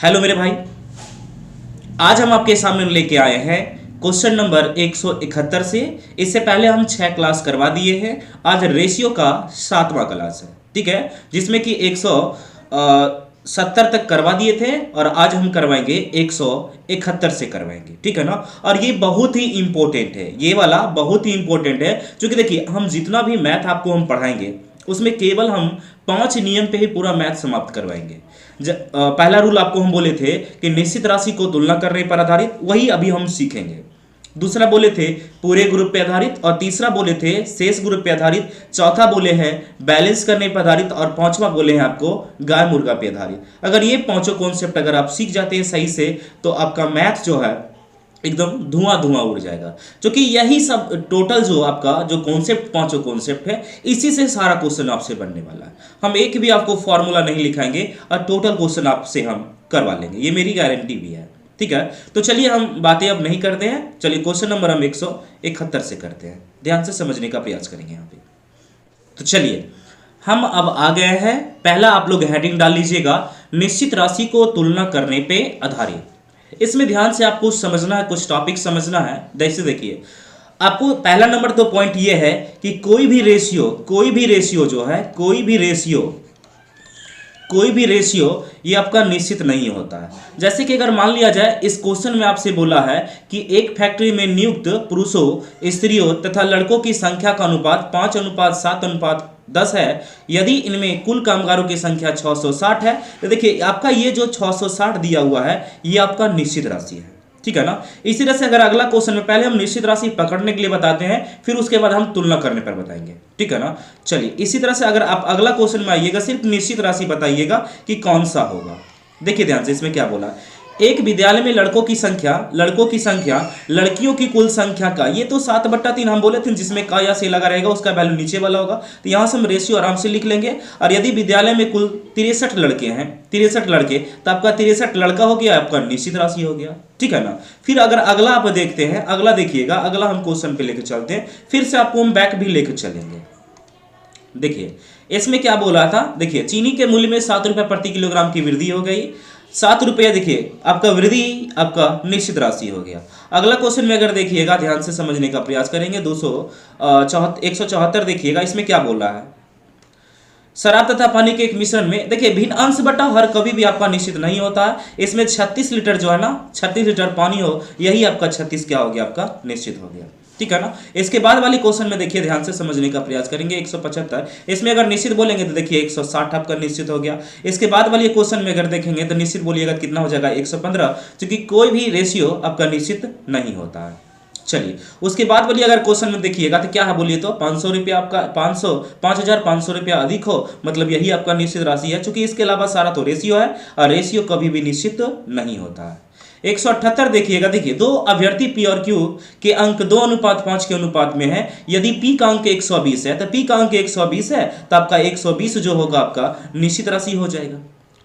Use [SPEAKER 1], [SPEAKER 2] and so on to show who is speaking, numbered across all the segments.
[SPEAKER 1] Hello मेरे भाई, आज हम आपके सामने लेके आए हैं क्वेश्चन नंबर 171 से। इससे पहले हम 6 क्लास करवा दिए हैं। आज रेशियो का 7वां क्लास है, ठीक है, जिसमें कि 170 तक करवा दिए थे और आज हम करवाएंगे 171 से करवाएंगे, ठीक है ना। और ये बहुत ही इंपॉर्टेंट है, ये वाला बहुत ही इंपॉर्टेंट है, क्योंकि देखिए हम जितना भी मैथ आपको हम पढ़ाएंगे उसमें केवल हम 5 नियम पे ही पूरा मैथ समाप्त करवाएंगे। पहला रूल आपको हम बोले थे कि निश्चित राशि को तुलना करने पर आधारित, वही अभी हम सीखेंगे। दूसरा बोले थे पूरे ग्रुप पे आधारित, और तीसरा बोले थे शेष ग्रुप पे आधारित, चौथा बोले हैं बैलेंस करने पर आधारित, और पांचवा बोले हैं आपको गाय मुर्गा पे आधारित। अगर ये पांचों कॉन्सेप्ट अगर आप सीख जाते हैं सही से तो आपका मैथ जो है एकदम धुआं धुआं उड़ जाएगा, क्योंकि यही सब टोटल जो आपका जो कॉन्सेप्ट, पांचों कॉन्सेप्ट है, इसी से सारा क्वेश्चन आपसे बनने वाला है। हम एक भी आपको फॉर्मूला नहीं लिखाएंगे और टोटल क्वेश्चन आपसे हम करवा लेंगे, ये मेरी गारंटी भी है, ठीक है। तो चलिए हम बातें अब नहीं करते हैं, चलिए क्वेश्चन नंबर हम 171 से करते हैं। ध्यान से समझने का प्रयास करेंगे यहाँ पे। तो चलिए हम अब आ गए हैं। पहला आप लोग हेडिंग डाल लीजिएगा, निश्चित राशि को तुलना करने पे आधारित। इसमें ध्यान से आपको समझना है, कुछ टॉपिक समझना है। जैसे देखिए आपको पहला नंबर तो पॉइंट ये है कि कोई भी रेशियो जो है, कोई भी रेशियो ये आपका निश्चित नहीं होता है। जैसे कि अगर मान लिया जाए इस क्वेश्चन में आपसे बोला है कि एक फैक्ट्री में नियुक्त पुरुषों, स्त्रियों तथा लड़कों की संख्या का अनुपात 5:7:10 है। यदि इनमें कुल कामगारों की संख्या 660 है, तो देखिए आपका ये जो 660 दिया हुआ है ये आपका निश्चित राशि है, ठीक है ना। इसी तरह से अगर अगला क्वेश्चन में पहले हम निश्चित राशि पकड़ने के लिए बताते हैं, फिर उसके बाद हम तुलना करने पर बताएंगे, ठीक है ना। चलिए इसी तरह से अगर आप अगला क्वेश्चन में आइएगा, सिर्फ निश्चित राशि बताइएगा कि कौन सा होगा। देखिए ध्यान से, इसमें क्या बोला, एक विद्यालय में लड़कों की संख्या लड़कियों की कुल संख्या का, ये तो 7/3 हम बोले थे, जिसमें का या से लगा रहेगा उसका वैल्यू नीचे वाला होगा, तो यहां से हम रेशियो आराम से लिख लेंगे। और यदि विद्यालय में कुल 63 लड़के हैं, 63 लड़के, तो आपका 63 लड़का हो गया, आपका निश्चित राशि हो गया, ठीक है ना। फिर अगर अगला आप देखते हैं, अगला देखिएगा, अगला हम क्वेश्चन पे लेकर चलते हैं, फिर से आपको हम बैक भी लेकर चलेंगे। देखिए इसमें क्या बोला था, देखिए चीनी के मूल्य में 7 रुपये प्रति किलोग्राम की वृद्धि हो गई, 7 रुपये, देखिए आपका वृद्धि आपका निश्चित राशि हो गया। अगला क्वेश्चन में अगर देखिएगा, ध्यान से समझने का प्रयास करेंगे, 174 देखिएगा, इसमें क्या बोल रहा है, शराब तथा पानी के एक मिश्रण में, देखिए भिन्न अंश बटा हर कभी भी आपका निश्चित नहीं होता है। इसमें 36 लीटर जो है ना, 36 लीटर पानी हो, यही आपका 36 क्या हो गया, आपका निश्चित हो गया, ठीक है ना। इसके बाद वाली क्वेश्चन में देखिए ध्यान से समझने का प्रयास करेंगे, 175, इसमें अगर निश्चित बोलेंगे तो देखिए 160 आपका निश्चित हो गया। इसके बाद वाली क्वेश्चन में अगर देखेंगे तो निश्चित बोलिएगा कितना हो जाएगा, 115, क्योंकि कोई भी रेशियो आपका निश्चित नहीं होता है। चलिए उसके बाद वाली अगर क्वेश्चन में देखिएगा तो क्या है, बोलिए तो 500 रुपया आपका 5,500 रुपया अधिक हो, मतलब यही आपका निश्चित राशि है, क्योंकि इसके अलावा सारा तो रेशियो है और रेशियो कभी भी निश्चित नहीं होता है। 178 देखिएगा, देखिए दो अभ्यर्थी पी और क्यू के अंक 2:5 के अनुपात में है। यदि पी का अंक 120 है, तो पी का अंक 120 है, तो आपका 120 जो होगा आपका निश्चित राशि हो जाएगा,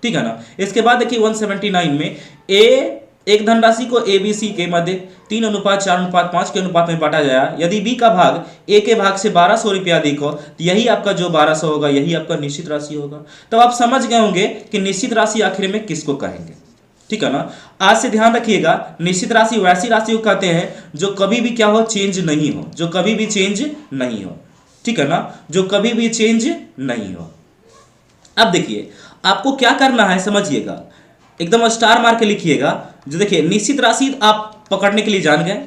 [SPEAKER 1] ठीक है ना। इसके बाद देखिए 179 में एक धनराशि को ए बी सी के मध्य 3:4:5 के अनुपात में बांटा जाए। यदि बी का भाग ए के भाग से 1200 रुपया अधिक हो, तो यही आपका जो 1200 होगा यही आपका निश्चित राशि होगा। तो आप समझ गए होंगे कि निश्चित राशि आखिर में किसको कहेंगे, ठीक है ना। आज से ध्यान रखिएगा, निश्चित राशि वैसी राशि को कहते हैं जो कभी भी क्या हो, चेंज नहीं हो, जो कभी भी चेंज नहीं हो, ठीक है ना, जो कभी भी चेंज नहीं हो। अब देखिए आपको क्या करना है, समझिएगा, एकदम स्टार मार के लिखिएगा। जो देखिए निश्चित राशि आप पकड़ने के लिए जान गए,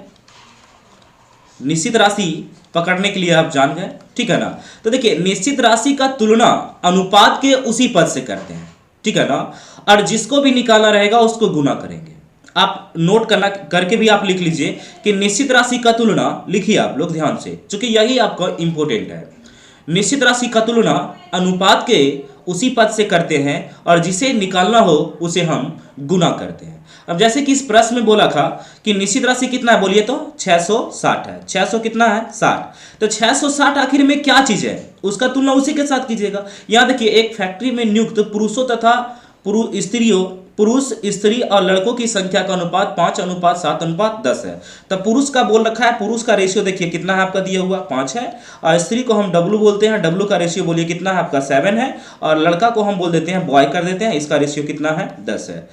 [SPEAKER 1] निश्चित राशि पकड़ने के लिए आप जान गए, ठीक है ना। तो देखिए निश्चित राशि का तुलना अनुपात के उसी पद से करते हैं, ठीक है ना, और जिसको भी निकालना रहेगा उसको गुना करेंगे। आप नोट करना करके भी आप लिख लीजिए कि निश्चित राशि का तुलना, लिखिए आप लोग ध्यान से, क्योंकि यही आपका इंपॉर्टेंट है। निश्चित राशि का तुलना अनुपात के उसी पद से करते हैं और जिसे निकालना हो उसे हम गुना करते हैं। अब जैसे कि इस प्रश्न में बोला था कि निश्चित राशि कितना है, बोलिए तो 660 है। 600 कितना है, 60, तो 660 आखिर में क्या चीज है, उसका तुलना उसी के साथ कीजिएगा। यहाँ देखिए एक फैक्ट्री में नियुक्त पुरुषों तथा पुरुष, स्त्री और लड़कों की संख्या का अनुपात 5:7:10 है। तो पुरुष का बोल रखा है, पुरुष का रेशियो देखिए कितना है आपका दिया हुआ 5 है, और स्त्री को हम डब्लू बोलते हैं, डब्लू का रेशियो बोलिए कितना है आपका 7 है, और लड़का को हम बोल देते हैं बॉय कर देते हैं, इसका रेशियो कितना है 10 है।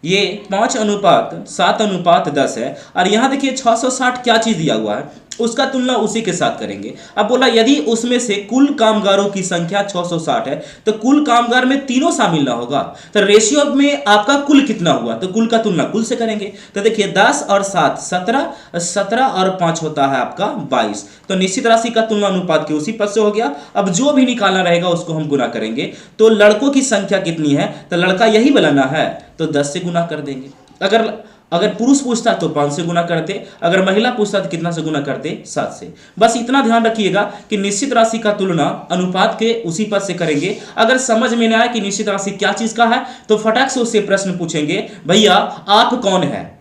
[SPEAKER 1] ये 5:7:10 है। और यहाँ देखिए 660 क्या चीज दिया हुआ है, उसका तुलना उसी के साथ करेंगे। अब बोला यदि उसमें से कुल कामगारों की संख्या 660 है तो कुल कामगार में तीनों शामिल ना होगा, तो रेशियो में आपका कुल कितना हुआ, तो कुल का तुलना कुल से करेंगे। तो देखिए 10 और 7 17, 17 और 5 होता है आपका 22। तो निश्चित राशि का तुलना अनुपात के उसी पद से हो गया। अब जो भी निकालना रहेगा उसको हम गुना करेंगे। तो लड़कों की संख्या कितनी है, तो लड़का यही बनाना है तो 10 से गुना कर देंगे। अगर अगर पुरुष पूछता तो 5 से गुना करते, अगर महिला पूछता तो कितना से गुना करते, 7 से। बस इतना ध्यान रखिएगा कि निश्चित राशि का तुलना अनुपात के उसी पद से करेंगे। अगर समझ में ना आए कि निश्चित राशि क्या चीज का है तो फटाक से उससे प्रश्न पूछेंगे, भैया आप कौन है,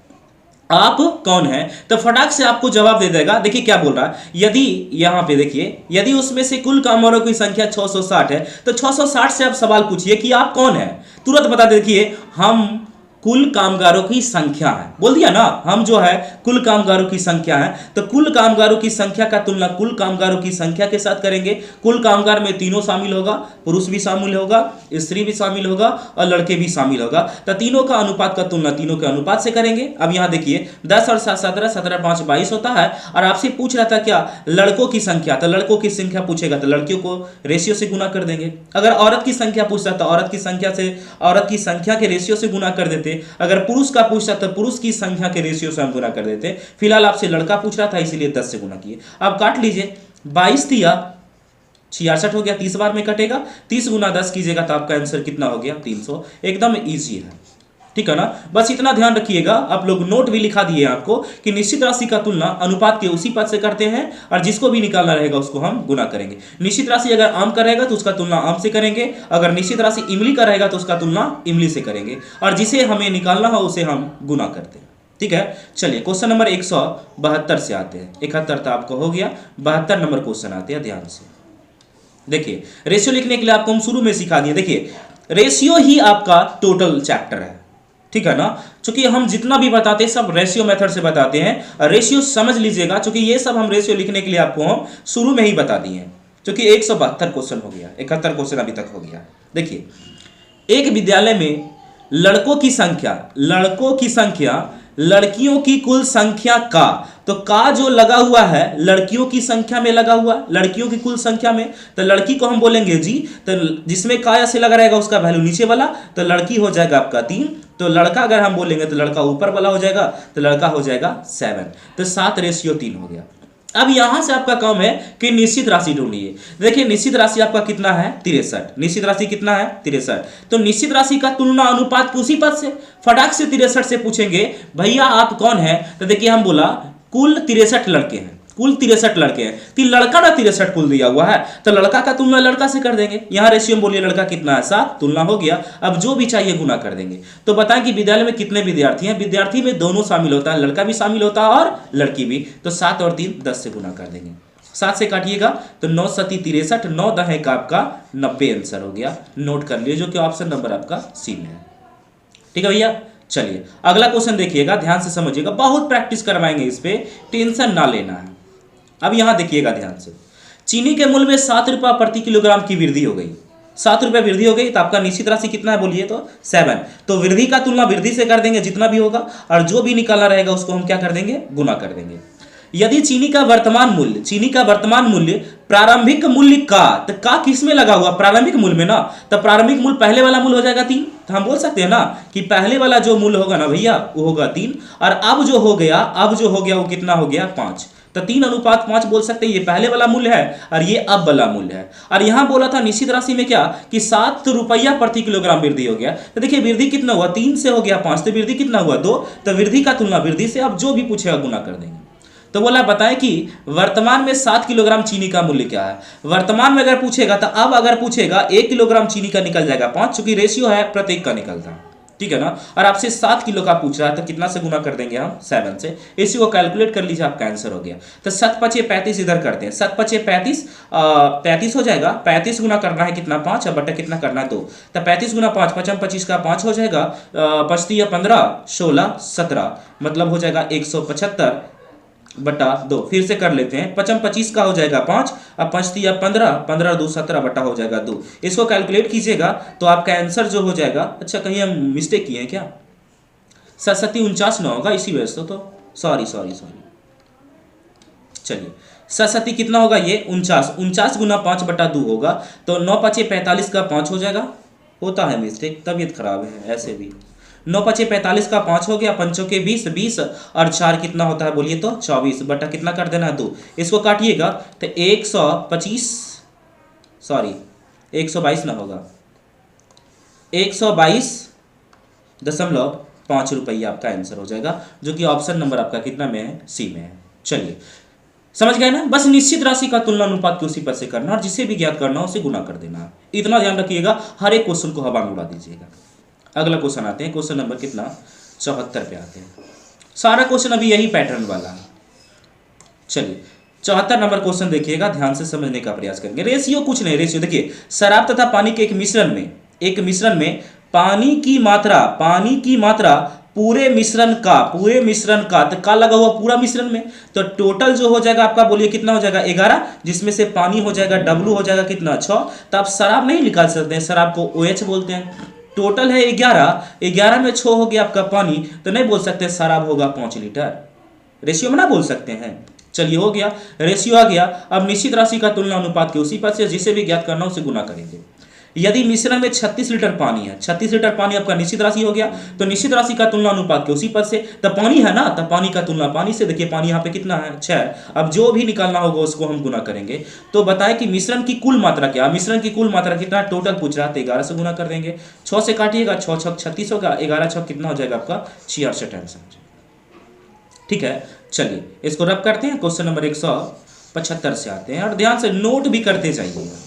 [SPEAKER 1] आप कौन है, तो फटाक से आपको जवाब दे देगा। देखिए क्या बोल रहा है, यदि यहां पे देखिए यदि उसमें से कुल कामगारों की संख्या 660 है तो 660 से आप सवाल पूछिए कि आप कौन है, तुरंत बता देखिए हम कुल कामगारों की संख्या है, बोल दिया ना, हम जो है कुल कामगारों की संख्या है। तो कुल कामगारों की संख्या का तुलना कुल कामगारों की संख्या के साथ करेंगे। कुल कामगार में तीनों शामिल होगा, पुरुष भी शामिल होगा, स्त्री भी शामिल होगा और लड़के भी शामिल होगा। तो तीनों का अनुपात का तुलना तीनों के अनुपात से करेंगे। अब यहाँ देखिए 10 और 7 17, 17 5 22 होता है। और आपसे पूछ रहा था क्या, लड़कों की संख्या, तो लड़कों की संख्या पूछेगा तो लड़कियों को रेशियो से गुना कर देंगे। अगर औरत की संख्या पूछता तो औरत की संख्या से, औरत की संख्या के रेशियो से गुना कर देते। अगर पुरुष का पूछता तो पुरुष की संख्या के रेशियो से हम गुना कर देते। फिलहाल आपसे लड़का पूछ रहा था इसीलिए 10 से गुना किए। अब काट लीजिए, 22 दिया 66 हो गया, 30 बार में कटेगा, 30 गुना 10 कीजिएगा तो आपका आंसर कितना हो गया, 300। एकदम इजी है, ठीक है ना। बस इतना ध्यान रखिएगा, आप लोग नोट भी लिखा दिए आपको कि निश्चित राशि का तुलना अनुपात के उसी पद से करते हैं और जिसको भी निकालना रहेगा उसको हम गुना करेंगे। निश्चित राशि अगर आम का रहेगा तो उसका तुलना आम से करेंगे, अगर निश्चित राशि इमली का रहेगा तो उसका तुलना इमली से करेंगे, और जिसे हमें निकालना हो उसे हम गुना करते हैं, ठीक है। चलिए क्वेश्चन नंबर 172 से आते हैं। 71 तो आपको हो गया, 72 नंबर क्वेश्चन आते हैं, ध्यान से देखिए। रेशियो लिखने के लिए आपको हम शुरू में सिखा दिए, देखिए रेशियो ही आपका टोटल चैप्टर है, ठीक है ना। चूंकि हम जितना भी बताते हैं सब रेशियो मेथड से बताते हैं, रेशियो समझ लीजिएगा, चूंकि ये सब हम रेशियो लिखने के लिए आपको हम शुरू में ही बता दिए हैं। चूंकि 172 क्वेश्चन हो गया, 71 क्वेश्चन अभी तक हो गया। देखिए एक विद्यालय में लड़कों की संख्या लड़कियों की कुल संख्या का, तो का जो लगा हुआ है लड़कियों की संख्या में लगा हुआ, लड़कियों की कुल संख्या में, तो लड़की को हम बोलेंगे जी, तो जिसमें का से लगा रहेगा उसका वैल्यू नीचे वाला, तो लड़की हो जाएगा आपका 3, तो लड़का अगर हम बोलेंगे तो लड़का ऊपर वाला हो जाएगा, तो लड़का हो जाएगा 7, तो 7:3 हो गया। अब यहां से आपका काम है कि निश्चित राशि ढूंढिए। देखिए निश्चित राशि आपका कितना है, 63, निश्चित राशि कितना है 63, तो निश्चित राशि का तुलना अनुपात उसी पद से, फटाक से 63 से पूछेंगे भैया आप कौन है, तो देखिए हम बोला कुल 63 लड़के हैं, कुल 63 लड़के हैं, तो लड़का ना 63 कुल दिया हुआ है, तो लड़का का तुलना लड़का से कर देंगे। यहाँ रेशियो में बोलिए लड़का कितना है 7, तुलना हो गया। अब जो भी चाहिए गुना कर देंगे। तो बताएं कि विद्यालय में कितने विद्यार्थी हैं, विद्यार्थी में दोनों शामिल होता है, लड़का भी शामिल होता है और लड़की भी, तो 7 और 3 10 से गुना कर देंगे। 7 से काटिएगा तो 9 7 63, 9 10 का आपका 90 आंसर हो गया। नोट कर लिए, जो कि ऑप्शन नंबर आपका सी में है, ठीक है भैया। चलिए अगला क्वेश्चन देखिएगा, ध्यान से समझिएगा, बहुत प्रैक्टिस करवाएंगे, इस पे टेंशन ना लेना है। अब यहां देखिएगा ध्यान से, चीनी के मूल्य में 7 रुपया प्रति किलोग्राम की वृद्धि हो गई, 7 रुपया वृद्धि हो गई, तो आपका निश्चित राशि कितना है बोलिए, तो 7। तो वृद्धि का तुलना वृद्धि से कर देंगे जितना भी होगा, और जो भी निकालना रहेगा उसको हम क्या कर देंगे, गुना कर देंगे। यदि चीनी का वर्तमान मूल्य प्रारंभिक मूल्य का, तो का किस में लगा हुआ, प्रारंभिक मूल्य में ना, तो प्रारंभिक मूल्य पहले वाला मूल्य हो जाएगा 3, तो हम बोल सकते हैं ना कि पहले वाला जो मूल्य होगा ना भैया वो होगा 3, और अब जो हो गया वो कितना हो गया 5, तो 3:5 बोल सकते हैं। ये पहले वाला मूल्य है और ये अब वाला मूल्य है। और यहां बोला था निश्चित राशि में क्या कि 7 रुपया प्रति किलोग्राम वृद्धि हो गया, तो देखिए वृद्धि कितना हुआ, 3 से हो गया 5, तो वृद्धि कितना हुआ 2, तो वृद्धि का तुलना वृद्धि से, अब जो भी पूछेगा गुना कर देंगे। तो बोला बताएं कि वर्तमान में 7 किलोग्राम चीनी का मूल्य क्या है। वर्तमान में अगर पूछेगा तो अब अगर पूछेगा 1 किलोग्राम चीनी का निकल जाएगा 5, चूंकि रेशियो है प्रत्येक का निकलता है, ठीक है ना। और आपसे 7 किलो का पूछ रहा है तो कितना से गुना कर देंगे हम, 7 से। इसी को कैलकुलेट कर लीजिए, आपका आंसर हो गया। तो 7 5 35 इधर करते हैं, 7 5 35, 35 हो जाएगा, 35 गुना करना है कितना 5, और बटा कितना करना है 2, तो 35 गुना 5, 5 25 का 5 हो जाएगा, 5 15 16 17, मतलब हो जाएगा 175 बटा 2। फिर से कर लेते हैं, 5 25 का हो जाएगा 5, अब 5 15, 15 2 17 बटा हो जाएगा 2। इसको कैलकुलेट कीजिएगा तो आपका आंसर जो हो जाएगा, अच्छा कहीं हम मिस्टेक किए हैं क्या, सरस्वती 49 ना होगा इसी वजह से, तो सॉरी सॉरी सॉरी, चलिए सरस्वती कितना होगा ये 49, 49 गुना 5/2 होगा, तो 9 5 45 का 5 हो जाएगा, होता है मिस्टेक, तबीयत खराब है ऐसे भी। 9 5 45 का 5 हो गया, पंचों के 20, 20 और 4 कितना होता है बोलिए तो 24 बटा कितना कर देना है 2, इसको काटिएगा तो 125, सॉरी 122 ना होगा, 122.5 रुपये आपका आंसर हो जाएगा, जो कि ऑप्शन नंबर आपका कितना में है, सी में है। चलिए समझ गए ना, बस निश्चित राशि का तुलना अनुपात के उसी पद से करना और जिसे भी ज्ञात करना हो उसे गुना कर देना, इतना ध्यान रखिएगा, हर एक क्वेश्चन को हवा में उड़ा दीजिएगा। अगला क्वेश्चन आते हैं, क्वेश्चन नंबर कितना 74 पे आते हैं। सारा क्वेश्चन अभी यही पैटर्न वाला है। चलिए 74 नंबर क्वेश्चन देखिएगा, ध्यान से समझने का प्रयास करेंगे। रेशियो कुछ नहीं, रेशियो देखिए, शराब तथा पानी के एक मिश्रण में पानी की मात्रा पूरे मिश्रण का, तो का लगा हुआ पूरा मिश्रण में, तो टोटल जो हो जाएगा आपका बोलिए कितना हो जाएगा 11, जिसमें से पानी हो जाएगा W हो जाएगा कितना 6, तो आप शराब नहीं निकाल सकते हैं, शराब को OH बोलते हैं। टोटल है 11 में 6 हो गया आपका पानी, तो नहीं बोल सकते शराब होगा 5 लीटर, रेशियो में ना बोल सकते हैं। चलिए हो गया, रेशियो आ गया। अब निश्चित राशि का तुलना अनुपात के उसी पद से जिसे भी ज्ञात करना उसे गुना करेंगे। यदि मिश्रण में 36 लीटर पानी है, 36 लीटर पानी आपका निश्चित राशि हो गया, तो निश्चित राशि का तुलना अनुपात के उसी पद से, तब पानी है ना, तब पानी का तुलना पानी से, देखिए पानी यहाँ पे कितना है 6, अब जो भी निकालना होगा उसको हम गुना करेंगे। तो बताएं कि मिश्रण की कुल मात्रा क्या, मिश्रण की कुल मात्रा कितना टोटल पूछ रहा है, तो 11 से गुना कर देंगे, 6 से काटिएगा, 6 6 36 होगा, 11 6 कितना हो जाएगा आपका 66 आंसर। ठीक है, चलिए इसको रब करते हैं, क्वेश्चन नंबर 175 से आते हैं, और ध्यान से नोट भी करते जाइएगा।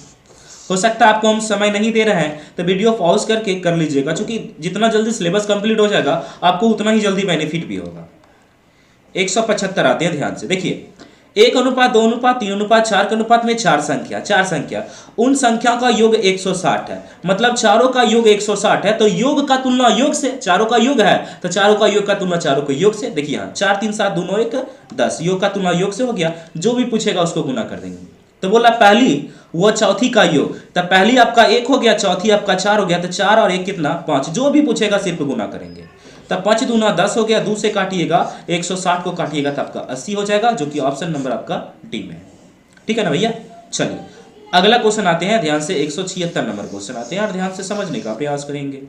[SPEAKER 1] हो सकता है आपको हम समय नहीं दे रहे हैं तो वीडियो पॉज करके कर लीजिएगा, क्योंकि जितना जल्दी सिलेबस कंप्लीट हो जाएगा आपको उतना ही जल्दी बेनिफिट भी होगा। 175 आते हैं, ध्यान से देखिए, 1:2:3:4 के अनुपात में चार संख्या, उन संख्या का योग 160 है, मतलब चारों का योग 160 है, तो योग का तुलना योग से, चारों का योग है तो चारों का योग का तुलना चारों के योग से। देखिए यहाँ 4 3 7 2 9 1 10, योग का तुलना योग से हो गया, जो भी पूछेगा उसको गुना कर देंगे। तो बोला पहली वो चौथी का योग, तो पहली आपका 1 हो गया, चौथी आपका 4 हो गया, तो 4 और 1 कितना 5, जो भी पूछेगा सिर्फ गुना करेंगे। तब 5 दूना 10 हो गया, 2 से काटिएगा 160 को काटिएगा तो आपका 80 हो जाएगा, जो कि ऑप्शन नंबर आपका डी में है। ठीक है ना भैया। चलिए अगला क्वेश्चन आते हैं, ध्यान से 176 नंबर क्वेश्चन आते हैं, और ध्यान से समझने का प्रयास करेंगे।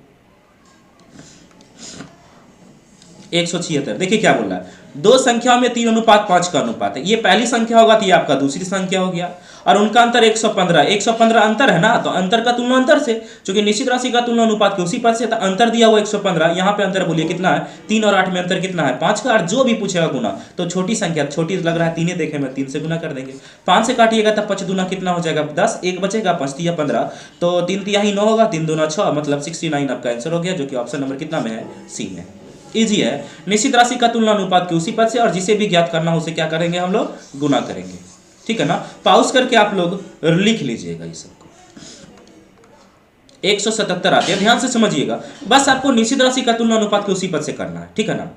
[SPEAKER 1] 176 देखिए क्या बोल रहा है, दो संख्याओं में 3:5 का अनुपात है, ये पहली संख्या होगा तो ये आपका दूसरी संख्या हो गया, और उनका अंतर 115 अंतर है ना, तो अंतर का तुलना अंतर से, क्योंकि निश्चित राशि का तुलना अनुपात के उसी पद से, तो अंतर दिया हुआ 115, यहाँ पे अंतर बोलिए कितना है 3 और 8 में अंतर कितना है 5 का, और जो भी पूछेगा गुना, तो छोटी संख्या, छोटी लग रहा है 3 देखे में 3 से गुना कर देंगे, 5 से काटिएगा तब 5 दूना कितना हो जाएगा 10, 1 बचेगा 5 तिया 15, तो 3 तिहाई 9 होगा, 3 दूना 6, मतलब 69 आपका आंसर हो गया, जो कि ऑप्शन नंबर कितना में है, सी में। इजी है, निश्चित राशि का तुलना अनुपात के उसी पद से, और जिसे भी ज्ञात करना हो उसे क्या करेंगे हम लोग, गुना करेंगे। ठीक है ना, पॉज करके आप लोग लिख लीजिएगा इस सबको। 177 आते हैं, ध्यान से समझिएगा, बस आपको निश्चित राशि का तुलना अनुपात के उसी पद से करना है। ठीक है ना,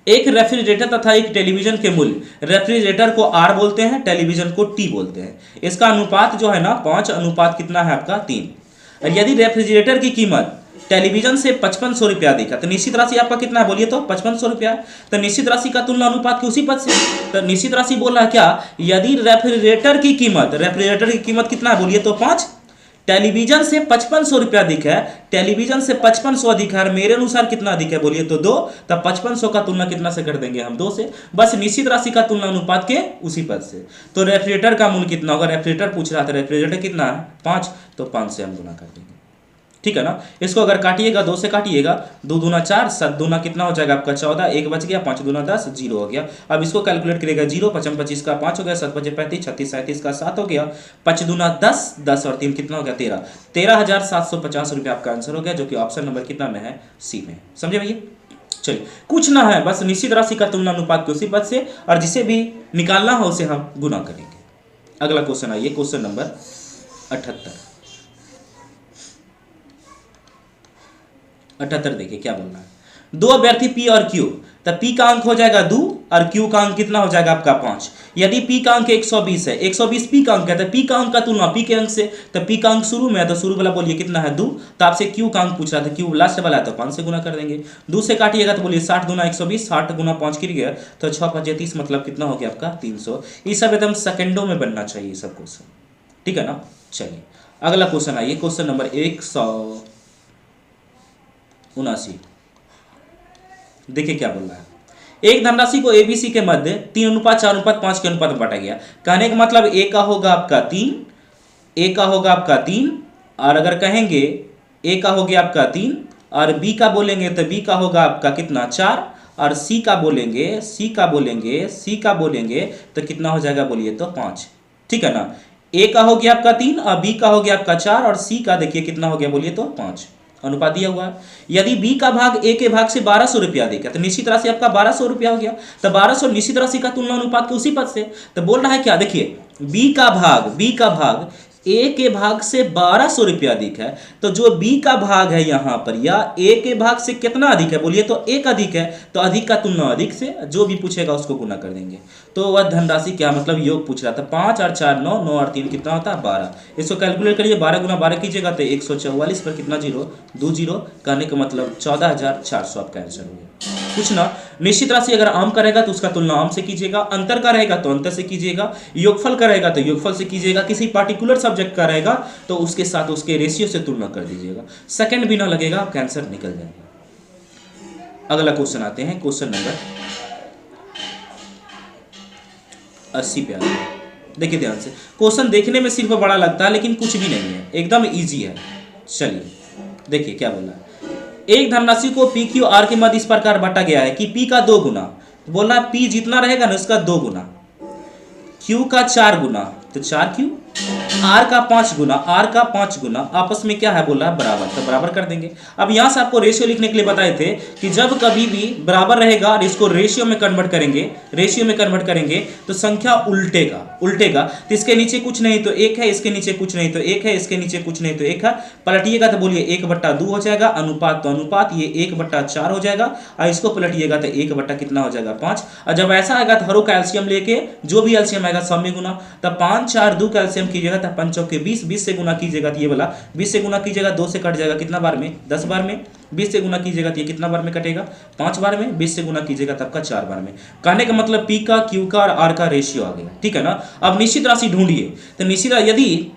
[SPEAKER 1] एक रेफ्रिजरेटर तथा एक टेलीविजन के मूल्य, रेफ्रिजरेटर को R बोलते हैं, टेलीविजन को T बोलते हैं, इसका अनुपात जो है ना 5 अनुपात कितना है आपका 3, और यदि रेफ्रिजरेटर की कीमत टेलीविजन से 5500 रुपया देखा, तो निश्चित राशि आपका कितना है बोलिए तो 5500 रुपया, तो निश्चित राशि का तुलना अनुपात के उसी पद से, तो निश्चित राशि बोल रहा है क्या, यदि रेफ्रिजरेटर की कीमत कितना है बोलिए तो 5, टेलीविजन से 5500 रुपया अधिक है, टेलीविजन से 5500 अधिक है, मेरे अनुसार कितना अधिक है बोलिए तो 2, तब 5500 का तुलना कितना से कर देंगे हम 2 से, बस निश्चित राशि का तुलना अनुपात के उसी पद से। तो रेफ्रिजरेटर का मूल्य कितना होगा, रेफ्रिजरेटर पूछ रहा था, रेफ्रिजरेटर कितना है 5, तो 5 से हम गुना कर देंगे। ठीक है ना, इसको अगर काटिएगा 2 से काटिएगा, 2 दूना 4, 7 दूना कितना हो जाएगा आपका 14, 1 बच गया, 5 दूना 10, 0 हो गया। अब इसको कैलकुलेट करिएगा, 0 5 25 का 5 हो गया, 7 5 35, 36 37 का 7 हो गया, 5 दूना 10, 10 और 3 कितना हो गया 13, 13,750 रुपये आपका आंसर हो गया, जो कि ऑप्शन नंबर कितना में है, सी में। समझे भैया। चलिए कुछ ना है, बस निश्चित राशि का तुलना अनुपात के उसी पद से, और जिसे भी निकालना हो उसे हम गुना करेंगे। अगला क्वेश्चन आइए, क्वेश्चन नंबर 78 देखिए क्या बोलना है, दो अभ्यर्थी P और Q, तो P का अंक हो जाएगा 2 और Q का अंक कितना हो जाएगा आपका 5। यदि P का अंक 120 है, 120 P का अंक है, तो P का अंक का तुलना P के अंक से, तो P का अंक शुरू में है तो शुरू वाला बोलिए कितना है 2, तो आपसे Q का अंक पूछ रहा था, Q लास्ट वाला है तो 5 से गुना कर देंगे। 2 से काटिएगा तो बोलिए 60 गुना 120, 60 गुना 5 गिर गया, तो 6 5 30 मतलब कितना हो गया आपका 300। ये सब एकदम सेकेंडों में बनना चाहिए सब क्वेश्चन, ठीक है ना। चलिए अगला क्वेश्चन आइए, क्वेश्चन नंबर 179। देखिए क्या बोल रहा है। एक धनराशि को एबीसी के मध्य 3:4:5 के अनुपात में बांटा गया। कहने का मतलब ए का होगा आपका 3, ए का होगा आपका 3, और अगर कहेंगे ए का हो गया आपका 3 और बी का बोलेंगे तो बी का होगा आपका कितना 4, और सी का बोलेंगे तो कितना हो जाएगा बोलिए तो 5, ठीक है ना। ए का हो गया आपका 3 और बी का हो गया आपका 4 और सी का देखिए कितना हो गया बोलिए तो 5, अनुपात दिया हुआ है। यदि बी का भाग ए के भाग से 1200 रुपया देगा तो निश्चित राशि आपका 1200 रुपया हो गया। तो 1200 निश्चित राशि का तुलना अनुपात के उसी पद से, तो बोल रहा है क्या, देखिए बी का भाग ए के भाग से 1200 रुपया अधिक है, तो जो बी का भाग है यहाँ पर या ए के भाग से कितना अधिक है बोलिए तो 1 अधिक है, तो अधिक का तुलना अधिक से, जो भी पूछेगा उसको गुना कर देंगे। तो वह धनराशि क्या मतलब योग पूछ रहा था, 5 और 4 9, 9 और 3 कितना होता है 12। इसको कैलकुलेट करिए, 12 गुना 12 कीजिएगा तो 144 पर कितना जीरो 2 जीरो, कहने का मतलब 14,400 आपका आंसर हो गया। कुछ ना, निश्चित राशि अगर आम का रहेगा तो उसका तुलना आम से कीजिएगा, अंतर का रहेगा तो अंतर से कीजिएगा, योगफल का रहेगा तो योगफल से कीजिएगा, किसी पार्टिकुलर सब्जेक्ट का रहेगा तो उसके साथ उसके रेशियो से तुलना कर दीजिएगा, सेकंड भी ना लगेगा, आपका आंसर निकल जाएगा। अगला क्वेश्चन आते हैं, क्वेश्चन नंबर 80 पे आते हैं। देखिए ध्यान से, क्वेश्चन देखने में सिर्फ बड़ा लगता है लेकिन कुछ भी नहीं है, एकदम इजी है। चलिए देखिए क्या बोला है। एक धनराशि को पी क्यू आर के मध्य इस प्रकार बांटा गया है कि पी का 2 गुना, तो बोल रहा है पी जितना रहेगा ना उसका 2 गुना, क्यू का 4 गुना तो 4 क्यू, आर का 5 गुना, आर का 5 गुना, आपस में क्या है बोल रहा है बराबर, तो बराबर कर देंगे। अब यहाँ से आपको रेशियो लिखने के लिए बताए थे कि जब कभी भी बराबर रहेगा और इसको रेशियो में कन्वर्ट करेंगे तो संख्या उल्टेगा, तो इसके नीचे कुछ नहीं तो 1 है, इसके नीचे कुछ नहीं तो 1 है, इसके नीचे कुछ नहीं तो 1 है, पलटिएगा तो बोलिए 1/2 हो जाएगा, अनुपात तो अनुपात ये 1/4 हो जाएगा, और इसको पलटिएगा तो 1 कितना हो जाएगा 5। और जब ऐसा आएगा तो हरो का एलसीएम लेके जो भी एलसीएम आएगा सब में गुना, तब 5 4 2 का एलसीएम कीजिएगा तो 5 चौके 20, 20 से गुना कीजिएगा तो ये वाला 20 से गुना कीजिएगा, 2 से कट जाएगा कितना बार में 10 बार में, 20 से गुना कीजिएगा तो ये कितना बार में कटेगा 5 बार में, 20 से गुना कीजिएगा तब का 4 बार में। कहने का मतलब पी का क्यू का और आर का रेशियो आ गया, ठीक है ना। अब निश्चित राशि ढूंढिए, तो निश्चित यदि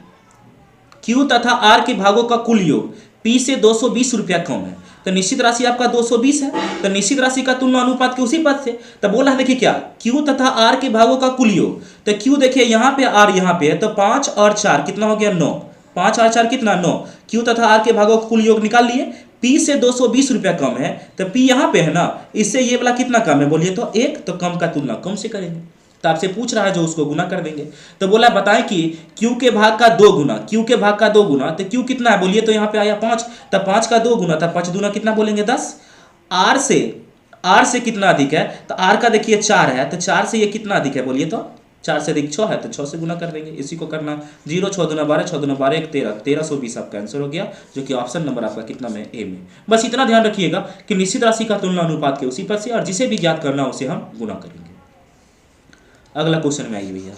[SPEAKER 1] क्यू तथा आर के भागों का कुल योग पी से 220 रुपया कम है तो निश्चित राशि आपका 220 है, तो निश्चित राशि का तुलना अनुपात के उसी पद से, तो बोला है देखिए क्या क्यू तथा आर के भागों का कुल योग, तो क्यू देखिए यहाँ पे आर यहाँ पे है, तो 5 और 4 कितना हो गया 9, 5 और 4 कितना 9, क्यू तथा आर के भागों का कुल योग निकाल लिए, पी से 220 रुपया कम है तो पी यहाँ पे है ना, इससे ये वाला कितना कम है बोलिए तो 1, तो कम का तुलना कम से करेंगे, तो आपसे पूछ रहा है जो उसको गुना कर देंगे। तो बोला बताएं कि क्यू के भाग का 2 गुना, क्यू के भाग का 2 गुना, तो क्यू कितना है बोलिए तो यहाँ पे आया 5, तब 5 का 2 गुना, तब 5 दूना कितना बोलेंगे 10। आर से कितना अधिक है, तो आर का देखिए 4 है, तो 4 से ये कितना अधिक है बोलिए तो 4 से अधिक 6 है, तो 6 से गुना कर देंगे। इसी को करना 0 6 दूना 12, 6 दूना 12 1 13, 1320 आपका आंसर हो गया, जो कि ऑप्शन नंबर आपका कितना में ए में। बस इतना ध्यान रखिएगा कि निश्चित राशि का तुलना अनुपात के उसी पद से, और जिसे भी ज्ञात करना उसे हम गुना करेंगे। अगला क्वेश्चन में आइए भैया,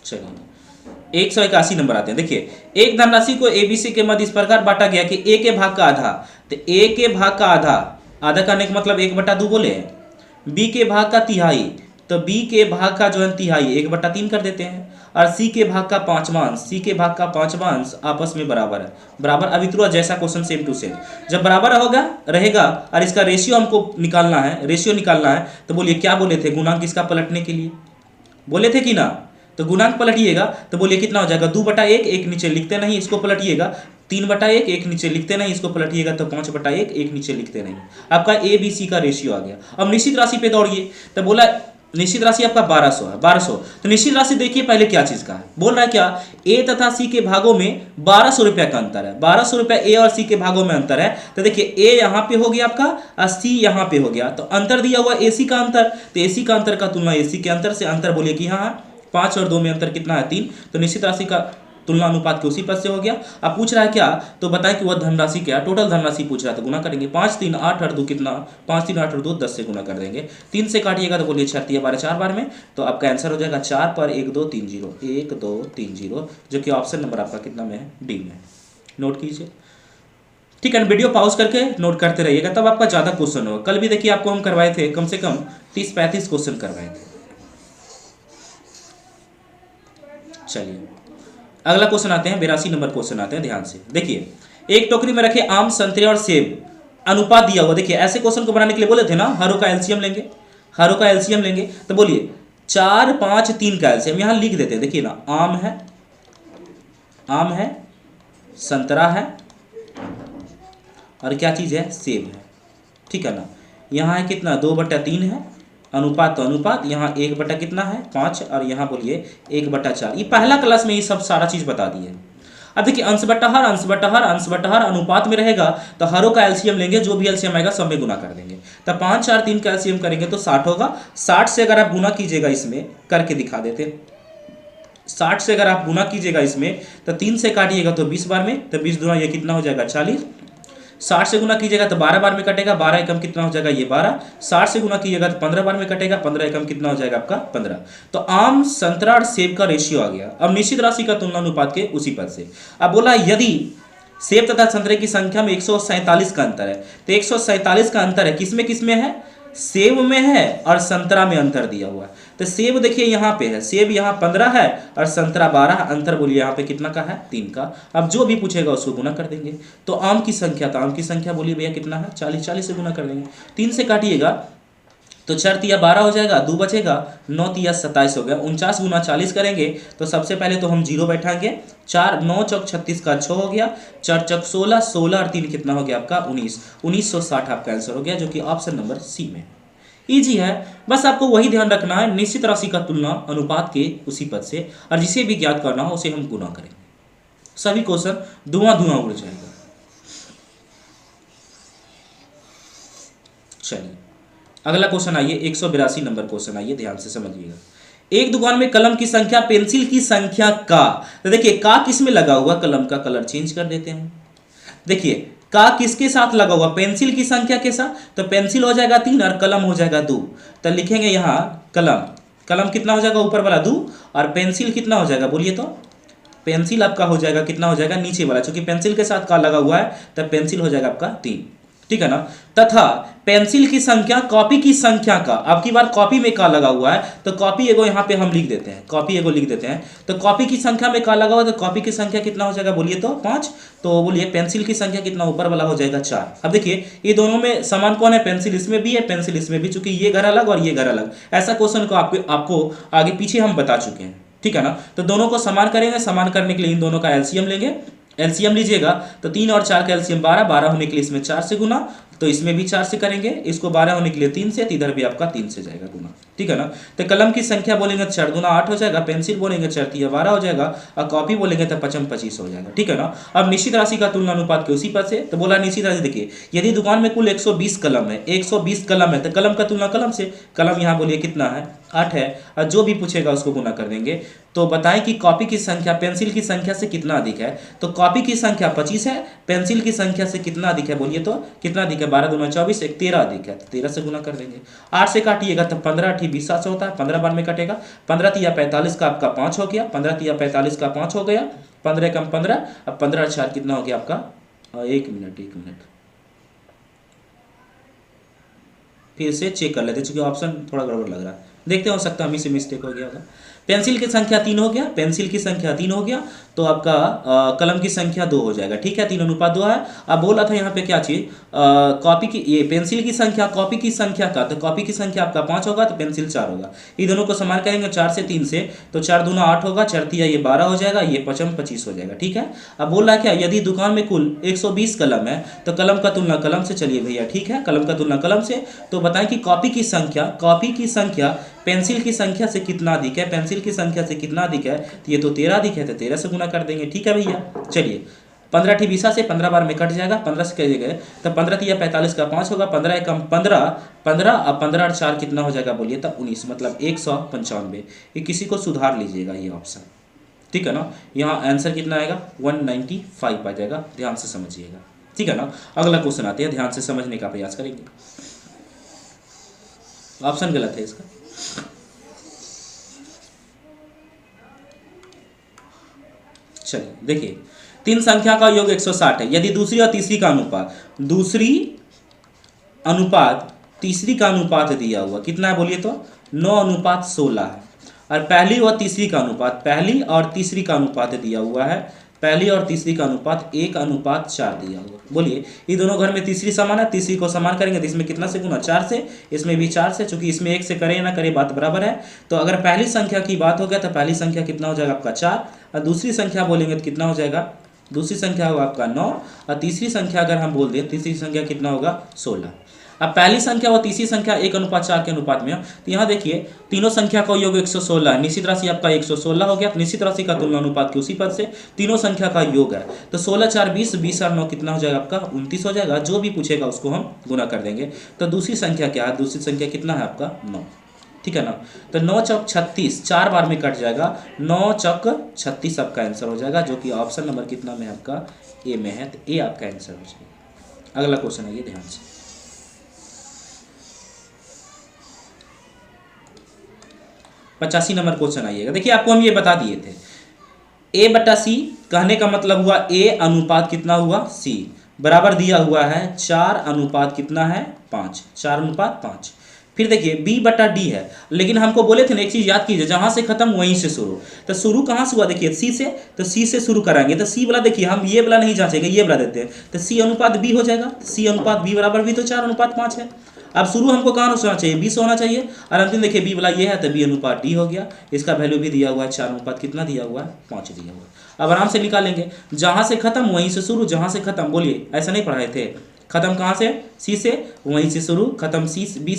[SPEAKER 1] चलिए 181 नंबर आते हैं। देखिए एक धनराशि को एबीसी के मध्य इस प्रकार बांटा गया कि ए के भाग का आधा, तो ए के भाग का आधा करने का मतलब 1/2 बोले हैं, बी के भाग का तिहाई, तो बी के भाग का जो है तिहाई 1/3 कर देते हैं, और सी के भाग का 5वां, सी के भाग का 5वां आपस में बराबर है, बराबर अभी तुरंत जैसा क्वेश्चन सेम टू सेम, जब बराबर होगा रहेगा और इसका रेशियो हमको निकालना है, तो बोलिए क्या बोले थे गुणांक इसका पलटने के लिए बोले थे कि ना, तो गुणांक पलटिएगा तो बोलिए कितना हो जाएगा 2/1, एक नीचे लिखते नहीं इसको पलटिएगा, 3/1, एक नीचे लिखते नहीं इसको पलटिएगा, तो 5/1, एक नीचे लिखते नहीं, आपका ए बी सी का रेशियो आ गया। अब निश्चित राशि पे दौड़िए, तो बोला निश्चित राशि आपका 1200 है, 1200, तो निश्चित राशि देखिए पहले क्या चीज का है, बोल रहा है क्या ए तथा सी के भागों में 1200 रुपया का अंतर है, 1200 रुपया ए और सी के भागों में अंतर है, तो देखिए ए यहाँ पे हो गया आपका और सी यहाँ पे हो गया, तो अंतर दिया हुआ ए सी का अंतर, तो ए सी का अंतर का तुलना ए सी के अंतर से, अंतर बोलिए कि हाँ 5 और 2 में अंतर कितना है 3, तो निश्चित राशि का तुलना अनुपात के उसी पद से हो गया। अब पूछ रहा है क्या, तो बताएं कि वह धनराशि क्या, टोटल धनराशि पूछ रहा है, तो गुना करेंगे 5 3 8 और 2 कितना, 5 3 8 और 2 10 से गुना कर देंगे। 3 से काटिएगा तो बोलिए 6 12 4 बार में, तो आपका आंसर हो जाएगा 4 पर 1 2 3 0 1 2 3 0, जो कि ऑप्शन नंबर आपका कितना में है, डी में। नोट कीजिए, ठीक है। वीडियो पॉज करके नोट करते रहिएगा, तब आपका ज़्यादा क्वेश्चन होगा। कल भी देखिए आपको हम करवाए थे कम से कम 30-35 क्वेश्चन करवाए थे। चलिए अगला क्वेश्चन आते हैं, 82 नंबर क्वेश्चन आते हैं, ध्यान से देखिए। एक टोकरी में रखे आम, संतरे और सेब, अनुपात दिया हुआ। देखिए ऐसे क्वेश्चन को बनाने के लिए बोले थे ना, हरों का एलसीएम लेंगे, हरों का एलसीएम लेंगे, तो बोलिए 4 5 3 का एलसीएम यहां लिख देते हैं। देखिए ना, आम है, संतरा है, और क्या चीज़ है, सेब है, ठीक है ना। यहाँ है कितना, 2/3 है, अनुपात तो अनुपात, यहाँ 1 कितना है, 5, और यहाँ बोलिए 1/4। ये पहला क्लास में ये सब सारा चीज़ बता दी है। अब देखिए अंश बट्टा हर, अंश बट्टा हर, अंश बट्टा हर अनुपात में रहेगा, तो हरों का एलसीएम लेंगे, जो भी एलसीएम आएगा सब में गुना कर देंगे। तो 5 4 3 का एलसीएम करेंगे तो 60 होगा। 60 से अगर आप गुना कीजिएगा, इसमें करके दिखा देते हैं, 60 से अगर आप गुना कीजिएगा इसमें, तो 3 से काटिएगा तो 20 बार में, तो 20 दूना ये कितना हो जाएगा, 40। 60 से गुना कीजिएगा तो 12 बार में कटेगा, 12 एकम कितना हो जाएगा, ये 12। 60 से गुना कीजिएगा तो 15 बार में कटेगा, 15 एकम कितना हो जाएगा आपका, 15। तो आम, संतरा और सेब का रेशियो आ गया। अब निश्चित राशि का तुलना अनुपात के उसी पद से। अब बोला यदि सेब तथा संतरे की संख्या में 147 का अंतर है, तो 147 का अंतर है किसमें किसमें है, सेब में है और संतरा में अंतर दिया हुआ है। तो सेब देखिए यहाँ पे है, सेब यहाँ 15 है और संतरा 12, अंतर बोलिए यहाँ पे कितना का है, 3 का। अब जो भी पूछेगा उसको गुना कर देंगे। तो आम की संख्या, तो आम की संख्या बोलिए भैया कितना है, 40, 40 से गुना कर देंगे। 3 से काटिएगा तो 4 तिया 12 हो जाएगा, 2 बचेगा, 9 तिया 27 हो गया। 49 गुना 40 करेंगे तो सबसे पहले तो हम 0 बैठाएंगे, 4 9 चौक 36 का 6 हो गया, 4 चौक 16, 16 और 3 कितना हो गया आपका, 19, 1960 आपका आंसर हो गया, जो कि ऑप्शन नंबर सी में। ईजी है, बस आपको वही ध्यान रखना है, निश्चित राशि का तुलना अनुपात के उसी पद से, और जिसे भी ज्ञात करना हो उसे हम गुना करेंगे। सभी क्वेश्चन धुआं धुआं उड़ जाएगा। चलिए अगला क्वेश्चन आइए, 182 नंबर क्वेश्चन आइए, ध्यान से समझिएगा। एक दुकान में कलम की संख्या पेंसिल की संख्या का, तो देखिए का किस में लगा हुआ, कलम का कलर चेंज कर देते हैं। देखिए का किसके साथ लगा हुआ, पेंसिल की संख्या के साथ, तो पेंसिल हो जाएगा 3 और कलम हो जाएगा 2। तो लिखेंगे यहाँ कलम, कलम कितना हो जाएगा ऊपर वाला 2, और पेंसिल कितना हो जाएगा बोलिए, तो पेंसिल आपका हो जाएगा कितना हो जाएगा, नीचे वाला, क्योंकि पेंसिल के साथ का लगा हुआ है, तब पेंसिल हो जाएगा आपका 3, ठीक है ना। तथा पेंसिल की संख्या कॉपी की संख्या का, अब की बार कॉपी में का लगा हुआ है, तो कॉपी एगो यहाँ पे हम लिख देते हैं, कॉपी एगो लिख देते हैं। तो कॉपी की संख्या में का लगा हुआ है, तो कॉपी की संख्या कितना हो जाएगा बोलिए, तो 5। तो बोलिए पेंसिल की संख्या कितना, ऊपर वाला हो जाएगा 4। अब देखिए ये दोनों में समान कौन है, पेंसिल इसमें भी है, पेंसिल इसमें भी, चूंकि ये घर अलग और ये घर अलग। ऐसा क्वेश्चन को आपको आगे पीछे हम बता चुके हैं, ठीक है ना। तो दोनों को समान करेंगे, समान करने के लिए इन दोनों का एलसीएम लेंगे। एलसीएम लीजिएगा तो 3 और 4 का एलसीएम 12, 12 होने के लिए इसमें 4 से गुना, तो इसमें भी 4 से करेंगे, इसको 12 होने के लिए 3 से, तो इधर भी आपका 3 से जाएगा गुना, ठीक है ना। तो कलम की संख्या बोलेंगे 4 दूना 8 हो जाएगा, पेंसिल बोलेंगे 4 तिया 12 हो जाएगा, और कॉपी बोलेंगे तो 55 25 हो जाएगा, ठीक है ना। अब निश्चित राशि का तुलना अनुपात के उसी पद से, तो बोला निश्चित राशि, देखिए यदि दुकान में कुल 120 कलम है, 120 कलम है, तो कलम का तुलना कलम से, कलम यहाँ बोलिए कितना है, 8 है, और जो भी पूछेगा उसको गुना कर देंगे। तो बताएं कि कॉपी की संख्या पेंसिल की संख्या से कितना अधिक है, तो कॉपी की संख्या 25 है, पेंसिल की संख्या से कितना अधिक है बोलिए, तो कितना अधिक है, 12 दूना 24, 13 अधिक है, तो 13 से गुना कर देंगे। 8 से काटिएगा तो 15 8 20 7 होता है, 15 बार में कटेगा, 15 तिया 45 का आपका 5 हो गया, 15 तिया 45 का 5 हो गया, 15 कम 15, अब 15 4 कितना हो गया आपका, 1 मिनट फिर से चेक कर लेते हैं, चूंकि ऑप्शन थोड़ा गड़बड़ लग रहा है, देखते हो सकता है हमी से मिस्टेक हो गया होगा। पेंसिल की संख्या 3 हो गया, पेंसिल की संख्या 3 हो गया, तो आपका कलम की संख्या 2 हो जाएगा, ठीक है, 3 अनुपात 2 है। अब बोला था यहाँ पे क्या चीज, कॉपी की, ये पेंसिल की संख्या कॉपी की संख्या का, तो कॉपी की संख्या आपका 5 होगा, तो पेंसिल 4 होगा। ये दोनों को समान करेंगे 4 से 3 से, तो 4 दूना 8 होगा, 4 तिया ये 12 हो जाएगा, ये 55 25 हो जाएगा, ठीक है। अब बोल रहा है क्या, यदि दुकान में कुल 120 कलम है, तो कलम का तुलना कलम से, चलिए भैया ठीक है, कलम का तुलना कलम से। तो बताएं कि कॉपी की संख्या पेंसिल की संख्या से कितना अधिक है, पेंसिल की संख्या से कितना अधिक है, तो ये तो 13 अधिक है, तो 13 से गुना कर देंगे, ठीक है भैया। चलिए 15 ठी 20 से 15 बार में कट जाएगा, 15 से करिएगा तो 15 तिया 45 का 5 होगा, 15 एकम 15, 15 अब 15 और 4 कितना हो जाएगा बोलिए, तो 19, मतलब 195। ये किसी को सुधार लीजिएगा ये ऑप्शन, ठीक है ना। यहाँ आंसर कितना आएगा 195 आ जाएगा, ध्यान से समझिएगा, ठीक है ना। अगला क्वेश्चन आते हैं, ध्यान से समझने का प्रयास करेंगे। ऑप्शन गलत है इसका। चलिए देखिए, तीन संख्या का योग 160 है, यदि दूसरी और तीसरी का अनुपात, दूसरी अनुपात तीसरी का अनुपात दिया हुआ कितना है बोलिए तो 9:16 है, और पहली और तीसरी का अनुपात, पहली और तीसरी का अनुपात दिया हुआ है, पहली और तीसरी का अनुपात 1:4 दिया हुआ। बोलिए ये दोनों घर में तीसरी समान है, तीसरी को समान करेंगे तो इसमें कितना से गुना 4 से, इसमें भी 4 से, चूंकि इसमें 1 से करे ना करे बात बराबर है। तो अगर पहली संख्या की बात हो गया तो पहली संख्या कितना हो जाएगा आपका 4, और दूसरी संख्या बोलेंगे तो कितना हो जाएगा, दूसरी संख्या होगा आपका 9, और तीसरी संख्या अगर हम बोल दें तीसरी संख्या कितना होगा 16। अब पहली संख्या और तीसरी संख्या 1:4 के अनुपात में है, तो यहाँ देखिए तीनों संख्या का योग 116 है, निश्चित राशि आपका 116 हो गया। तो निश्चित राशि का तुलना अनुपात के उसी पद से तीनों संख्या का योग है, तो 16 4 20, 20 और 9 कितना हो जाएगा आपका 29 हो जाएगा। जो भी पूछेगा उसको हम गुना कर देंगे। तो दूसरी संख्या क्या है, दूसरी संख्या कितना है आपका 9, ठीक है ना। तो 9 चौक 36, 4 बार में कट जाएगा, 9 चौक 36 आपका आंसर हो जाएगा, जो कि ऑप्शन नंबर कितना में आपका ए में है, तो ए आपका आंसर हो जाएगा। अगला क्वेश्चन है ये, ध्यान से 85 नंबर क्वेश्चन आइएगा। देखिए आपको हम ये बता दिए थे A/C कहने का मतलब हुआ A अनुपात कितना हुआ C, बराबर दिया हुआ है 4 अनुपात कितना है 5, 4:5। फिर देखिए B/D है, लेकिन हमको बोले थे ना एक चीज याद कीजिए, जहां से खत्म वहीं से शुरू। तो शुरू कहां से हुआ देखिए C से, तो C से शुरू कराएंगे तो C वाला देखिए हम ये वाला नहीं जांचेंगे, ये वाला देते हैं, तो C अनुपात B हो जाएगा। C अनुपात B बराबर भी तो 4:5 है। अब शुरू हमको कहाँ होना चाहिए, 20 होना चाहिए, और अंतिम देखिए बी वाला ये है तो बी अनुपात डी हो गया। इसका वैल्यू भी दिया हुआ है 4 अनुपात कितना दिया हुआ है 5 दिया हुआ है। अब आराम से निकालेंगे, जहाँ से खत्म वहीं से शुरू, जहाँ से खत्म, बोलिए ऐसा नहीं पढ़ाए थे, खत्म कहाँ से सी से, वहीं से शुरू, खत्म सी बी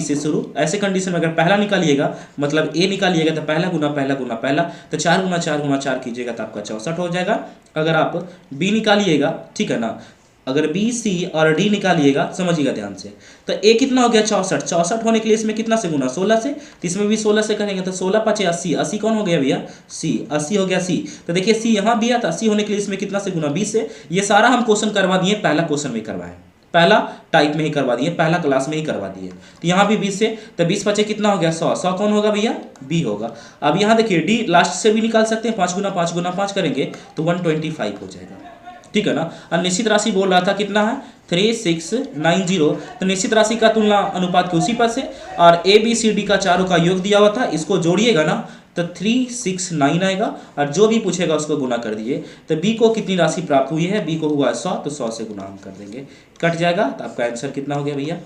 [SPEAKER 1] से शुरू। ऐसे कंडीशन में अगर पहला निकालिएगा मतलब ए निकालिएगा तो पहला गुना पहला गुना पहला, तो 4 गुना 4 गुना 4 कीजिएगा तो आपका 64 हो जाएगा। अगर आप बी निकालिएगा, ठीक है ना, अगर बी सी और डी निकालिएगा, समझिएगा ध्यान से, तो ए कितना हो गया 64, 64 होने के लिए इसमें कितना से गुना 16 से, तो इसमें भी 16 से करेंगे तो 16 5 80, 80 कौन हो गया भैया सी, 80 हो गया सी। तो देखिए सी यहाँ भी आता, 80 होने के लिए इसमें कितना से गुना 20 से। ये सारा हम क्वेश्चन करवा दिए, पहला क्वेश्चन में करवाए, पहला टाइप में ही करवा दिए, पहला क्लास में ही करवा दिए। तो यहाँ भी 20 से, तो 20 5 कितना हो गया 100, 100 कौन होगा भैया बी होगा। अब यहाँ देखिए डी लास्ट से भी निकाल सकते हैं, 5 गुना 5 गुना 5 करेंगे तो 125 हो जाएगा, ठीक है ना। और निश्चित राशि बोल रहा था कितना है 3690, तो निश्चित राशि का तुलना अनुपात के उसी पर से, और ए बी सी डी का चारों का योग दिया हुआ था, इसको जोड़िएगा ना तो 369 आएगा, और जो भी पूछेगा उसको गुना कर दीजिए। तो बी को कितनी राशि प्राप्त हुई है, बी को हुआ 100, तो 100 से गुना हम कर देंगे, कट जाएगा, तो आपका आंसर कितना हो गया भैया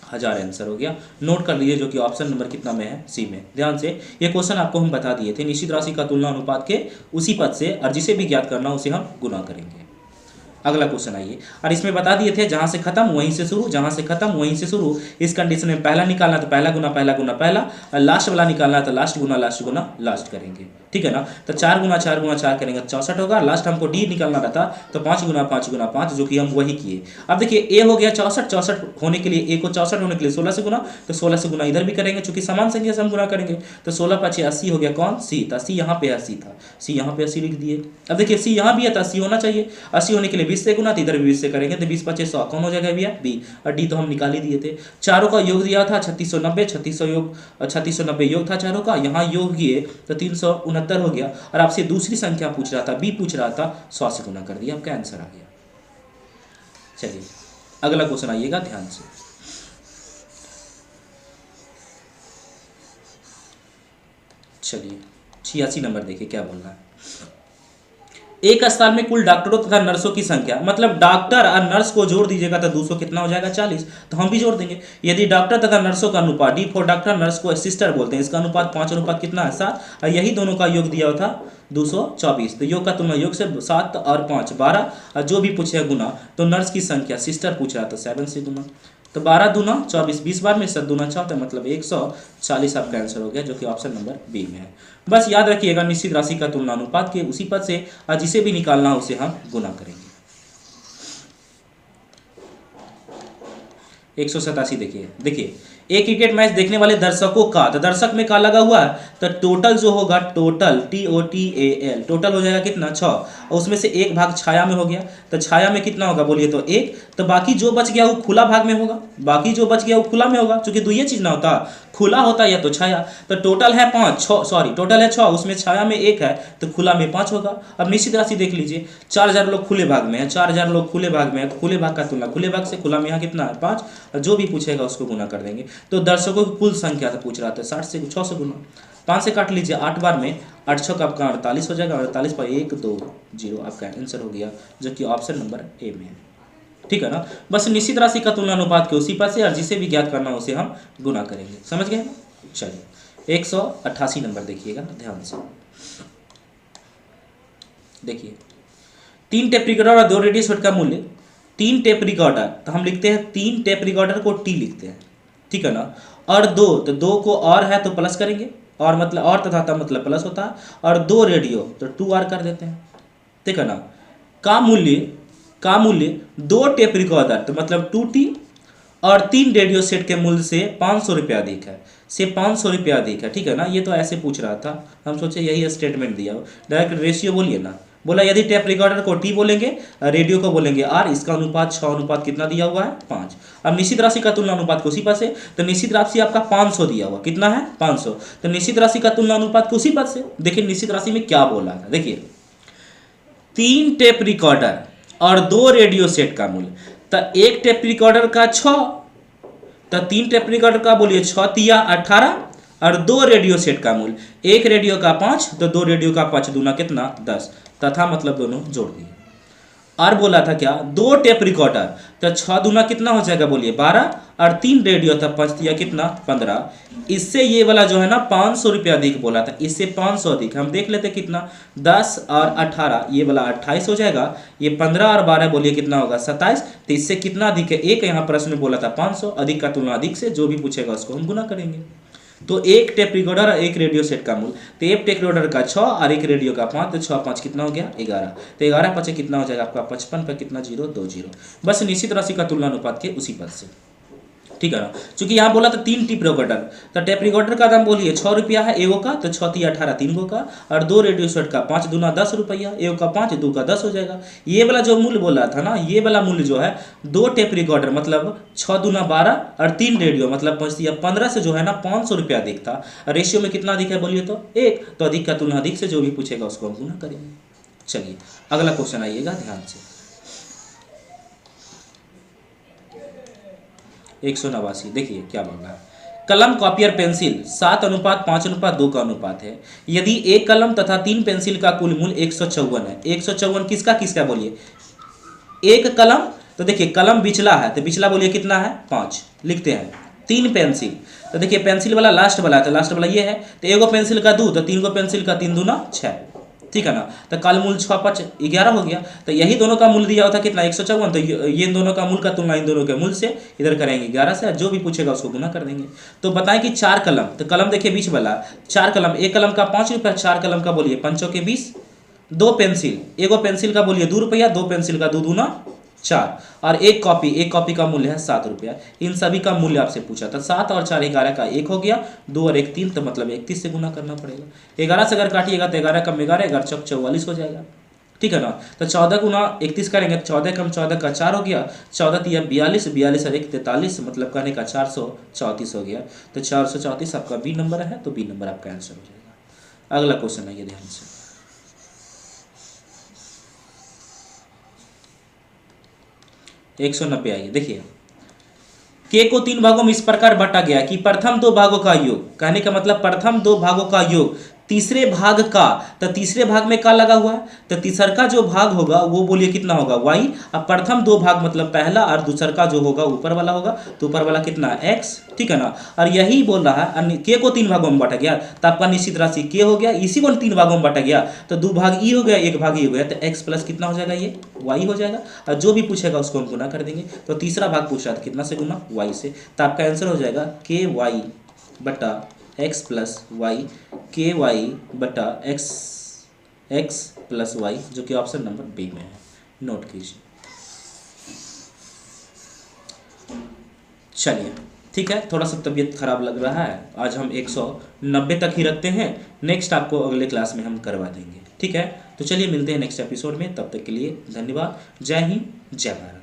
[SPEAKER 1] 1000 आंसर हो गया। नोट कर लीजिए, जो कि ऑप्शन नंबर कितना में है सी में। ध्यान से ये क्वेश्चन आपको हम बता दिए थे, निश्चित राशि का तुलना अनुपात के उसी पद से, और जिसे भी ज्ञात करना उसे हम गुना करेंगे। अगला क्वेश्चन आइए, और इसमें बता दिए थे जहां से खत्म वहीं से शुरू, जहां से खत्म वहीं से शुरू। इस कंडीशन में पहला निकालना तो पहला गुना पहला गुना पहला, और लास्ट वाला निकालना तो लास्ट गुना लास्ट करेंगे, ठीक है ना। तो 4 गुना 4 गुना 4 करेंगे 64 होगा। लास्ट हमको डी निकालना रहता तो 5 गुना 5 गुना 5, जो कि हम वही किए। अब देखिए ए हो गया 64, 64 होने के लिए ए को 64 होने के लिए 16 से गुना, तो 16 से गुना इधर भी करेंगे, चूंकि समान संख्या से हम गुना करेंगे। तो 16 5 80 हो गया कौन सी, तो सी यहाँ पे 80 था, सी यहाँ पे 80 लिख दिए। अब देखिए सी यहाँ भी है तो 80 होना चाहिए, 80 होने के लिए 20 से गुना, तो इधर भी 20 से करेंगे, तो 20 5 100 कौन हो जाएगा भैया बी, और डी तो हम निकाल ही दिए थे। चारों का योग दिया था 3690, 3690 योग था चारों का, यहाँ योग किए तो 369 हो गया। और आपसे दूसरी संख्या पूछ रहा था, बी पूछ रहा था, 100 से गुना कर दिया, आपका आंसर आ गया। चलिए अगला क्वेश्चन आइएगा ध्यान से, चलिए 86 नंबर देखिए क्या बोल रहा है। एक अस्पताल में कुल डॉक्टरों तथा नर्सों की संख्या, मतलब डॉक्टर और नर्स को जोड़ दीजिएगा तो 200 कितना हो जाएगा 40, तो हम भी जोड़ देंगे। यदि डॉक्टर तथा नर्सों का अनुपात, डी फॉर डॉक्टर, नर्स को सिस्टर बोलते हैं, इसका अनुपात 5 अनुपात कितना है 7, और यही दोनों का योग दिया हुआ था 224। तो योग का तुलना योग से 7 और 5 12, और जो भी पूछेगा गुना, तो नर्स की संख्या सिस्टर पूछ रहा था 7 से गुना, तो 12 दूना 24, 20 बार में 7 दूना 4, मतलब 140 आपका आंसर हो गया, जो कि ऑप्शन नंबर बी में है। बस याद रखिएगा निश्चित राशि का तुलना अनुपात के उसी पद से, और जिसे भी निकालना उसे हम गुना करेंगे। 187 देखिए एक क्रिकेट मैच देखने वाले दर्शकों का, तो दर्शक में का लगा हुआ है, तो टोटल जो होगा, टोटल TOTAL, टोटल हो जाएगा कितना 6, और उसमें से एक भाग छाया में हो गया, तो छाया में कितना होगा बोलिए तो 1, तो बाकी जो बच गया वो खुला भाग में होगा, बाकी जो बच गया वो खुला में होगा, क्योंकि दो ये चीज ना होता, खुला होता या तो छाया। तो टोटल है 5, 6 सॉरी, टोटल है 6, उसमें छाया में 1 है, तो खुला में 5 होगा। अब निश्चित राशि देख लीजिए, 4000 लोग खुले भाग में है, 4000 लोग खुले भाग में है, तो खुले भाग का तुलना खुले भाग से, खुला में यहाँ कितना है 5, और जो भी पूछेगा उसको गुना कर देंगे। तो दर्शकों की कुल संख्या से पूछ रहा था, 60 से 6 से गुना, 5 से काट लीजिए, 8 बार में 8 6 का आपका 48 हो जाएगा, 48 पर 1 2 0 आपका आंसर हो गया, जो कि ऑप्शन नंबर ए में है। ठीक है ना। बस निश्चित राशि का तुलना अनुपात के उसी पर से, और जिसे भी ज्ञात करना हो उसे हम गुना करेंगे। समझ गए। चलिए 188 नंबर देखिएगा ध्यान से, देखिए 3 टेप रिकॉर्डर और 2 रेडियो सेट का मूल्य, 3 टेप रिकॉर्डर तो हम लिखते हैं 3 टेप रिकॉर्डर को टी लिखते हैं, ठीक है ना, और 2 तो 2 को और है तो प्लस करेंगे, और मतलब और तथा था मतलब प्लस होता है, और 2 रेडियो तो 2R कर देते हैं, ठीक है ना, का मूल्य 2 टेप रिकॉर्डर तो मतलब 2T और 3 रेडियो सेट के मूल्य से 500 रुपये अधिक है, से 500 रुपये अधिक है, ठीक है ना। ये तो ऐसे पूछ रहा था, हम सोचे यही स्टेटमेंट दिया हो, डायरेक्ट रेशियो बोलिए ना, बोला यदि टेप रिकॉर्डर को T बोलेंगे, रेडियो को बोलेंगे R, इसका अनुपात 6 अनुपात कितना दिया हुआ है 5। अब निश्चित राशि का तुलना अनुपात को उसी पर से, तो निश्चित राशि आपका 500 दिया हुआ, कितना है 500, तो निश्चित राशि का तुलना अनुपात को उसी पर से। देखिए निश्चित राशि में क्या बोला था, देखिए 3 टेप रिकॉर्डर और 2 रेडियो सेट का मूल्य, तो एक टेप रिकॉर्डर का 6, तो 3 टेप रिकॉर्डर का बोलिए 6 तिया 18, और 2 रेडियो सेट का मूल्य, एक रेडियो का 5 तो 2 रेडियो का 5 दूना कितना 10, तथा मतलब दोनों जोड़ दिए। और बोला था क्या 2 टेप रिकॉर्डर, तो 6 दूना कितना हो जाएगा बोलिए 12, और 3 रेडियो था 5 दिया कितना 15। इससे ये वाला जो है ना 500 रुपये अधिक बोला था, इससे 500 अधिक हम देख लेते कितना, 10 और 18 ये वाला 28 हो जाएगा, ये 15 और 12 बोलिए कितना होगा 27, तो इससे कितना अधिक है, एक यहाँ प्रश्न में बोला था 500, अधिक का तुलना अधिक से, जो भी पूछेगा उसको हम गुना करेंगे। तो एक टेप रिकॉर्डर और एक रेडियो सेट का मूल्य, तो एक टेप रिकॉर्डर का 6 और एक रेडियो का 5, तो 6 5 कितना हो गया 11, तो 11 5 कितना हो जाएगा आपका 55 पर कितना 020। बस निश्चित राशि का तुलना अनुपात के उसी पद से, ठीक है ना। चूंकि यहाँ बोला था 3 टेप रिकॉर्डर, तो टेप रिकॉर्डर का दाम बोलिए 6 रुपया है एगो का, तो 6 तिया 18 3 गो का, और 2 रेडियो सेट का 5 दूना 10 रुपया, एगो का 5 2 का 10 हो जाएगा। ये वाला जो मूल्य बोला था ना, ये वाला मूल्य जो है 2 टेप रिकॉर्डर मतलब 6 दूना 12 और 3 रेडियो मतलब 5 तिया 15 से जो है ना 500 रुपया अधिक था। रेशियो में कितना अधिक है बोलिए तो 1, तो अधिक का तुलना अधिक से, जो भी पूछेगा उसको हम गुना करेंगे। चलिए अगला क्वेश्चन आइएगा ध्यान से, 189। देखिए क्या बोल रहा है, कलम कॉपी और पेंसिल 7 अनुपात 5 अनुपात 2 का अनुपात है, यदि एक कलम तथा 3 पेंसिल का कुल मूल्य 154 है। 154 किसका किसका बोलिए, एक कलम, तो देखिए कलम बिचला है, तो बिचला बोलिए कितना है 5 लिखते हैं, 3 पेंसिल, तो देखिए पेंसिल वाला लास्ट वाला है, तो लास्ट वाला ये है, तो एगो पेंसिल का 2, तो 3 गो पेंसिल का 3 दूना 6, ठीक है ना। तो कल मूल्य 6 5 11 हो गया, तो यही दोनों का मूल्य दिया होता कितना 154, तो ये इन दोनों का मूल्य का तुलना इन दोनों के मूल्य से इधर करेंगे 11 से, जो भी पूछेगा उसको गुना कर देंगे। तो बताएं कि 4 कलम, तो कलम देखिए बीच वाला 4 कलम, एक कलम का 5 रुपया, 4 कलम का बोलिए 5 के 20, 2 पेंसिल, एगो पेंसिल का बोलिए 2 रुपया, 2 पेंसिल का 2 दूना 4, और एक कॉपी का मूल्य है 7 रुपया। इन सभी का मूल्य आपसे पूछा था, 7 और 4 11 का 1 हो गया, 2 और 1 3, तो मतलब 31 से गुना करना पड़ेगा। 11 से अगर काटिएगा तो 11 कम 11 11 चौक 44 हो जाएगा, ठीक है ना। तो 14 गुना 31 करेंगे, 14 कम 14 का 4 हो गया, 14 तिया 42, 42 और 1 43, मतलब कहने का 434 हो गया। तो 434 आपका बी नंबर है, तो बी नंबर आपका आंसर हो जाएगा। अगला क्वेश्चन है ये ध्यान से, 190 आइए, देखिए के को 3 भागों में इस प्रकार बांटा गया कि प्रथम 2 भागों का योग, कहने का मतलब प्रथम 2 भागों का योग तीसरे भाग का, तो तीसरे भाग में का लगा हुआ है, तो तीसर का जो भाग होगा वो बोलिए कितना होगा y। अब प्रथम 2 भाग मतलब पहला, और दूसर का जो होगा ऊपर वाला होगा, तो ऊपर वाला कितना x, ठीक है ना। और यही बोल रहा है के को 3 भागों में बांटा गया, तो आपका निश्चित राशि के हो गया, इसी को 3 भागों में बांटा गया, तो 2 भाग ई हो गया, 1 भाग ई हो गया, तो x प्लस कितना हो जाएगा ये y हो जाएगा, और जो भी पूछेगा उसको हम गुना कर देंगे। तो तीसरा भाग पूछ रहा था कितना से गुना y से, तो आपका आंसर हो जाएगा के वाई बटा एक्स प्लस वाई, के वाई बटा एक्स एक्स प्लस वाई, जो कि ऑप्शन नंबर बी में है, नोट कीजिए। चलिए ठीक है, थोड़ा सा तबीयत खराब लग रहा है, आज हम 190 तक ही रखते हैं, नेक्स्ट आपको अगले क्लास में हम करवा देंगे। ठीक है, तो चलिए मिलते हैं नेक्स्ट एपिसोड में, तब तक के लिए धन्यवाद। जय हिंद, जय भारत।